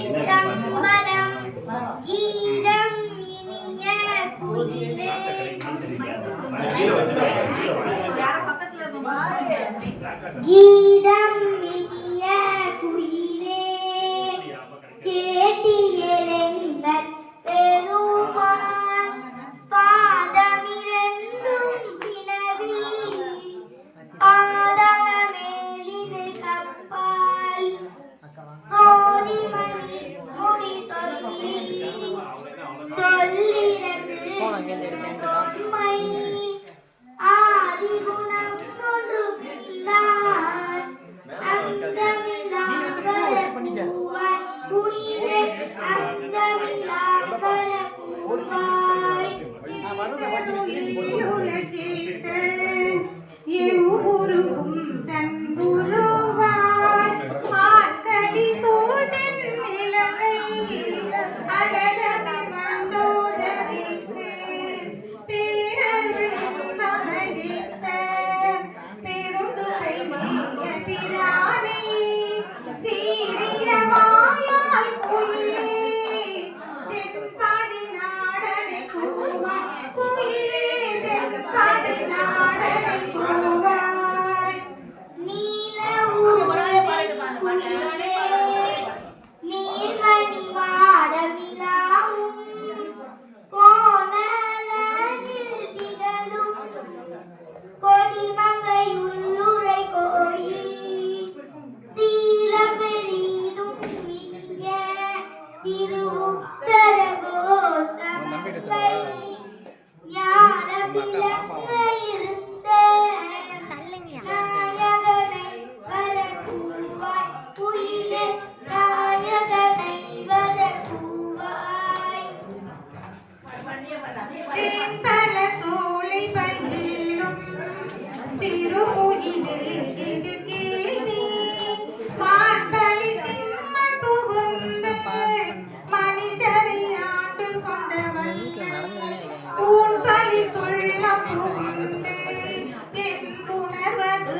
திருச்சிற்றம்பலம் கீதம் இனிய குயிலே கீதம் இனிய குயிலே கேட்டியலெங்கள் பெருமான் பாதமிரண்டும் வினவி பாதமேலிது கப்பால் சோதிமணி முடி சொல்லி சொல்லிரது தொன்மை ஆதிகுணம் ஒன்று பிள்ளார் அந்தமில்லாகர பூவாய் குயிலே அந்தமில்லாகர பூவாய் எவ்வுருவும் தன்புருவாய் ஆட்களி சூழ்தன் இலங்கை அழகனை மண்டோதரித்து பேரருளித்த பெருந்துரை நீய பிரானை சீரியவாயாய் குயிலே தென்பாடி நாடனை கூவாய் குயிலே தென்பாடி நாடனை கூவாய் நீல ஊரே நீர்மணி மாடமிலாவும் கோணலகில் திகழும் கொடிமங்கையுள்ளுரை கோயில் சீல பெரிதும் இனிய திருவுத்தர கோசமங்கை ஞான விளங்க இருந்த நாயகனை வரக்கூவாய் குயிலே நாயகனை வரக்கூவாய் தேன்பல சோலை பயிலும் சிறு குயிலே இது கேள்வி வான்பலி திம்மன் புகுந்த மனிதரை ஆண்டு கொண்டவள் ஊன்பலி துள்ள புகுந்து என் உணர்வது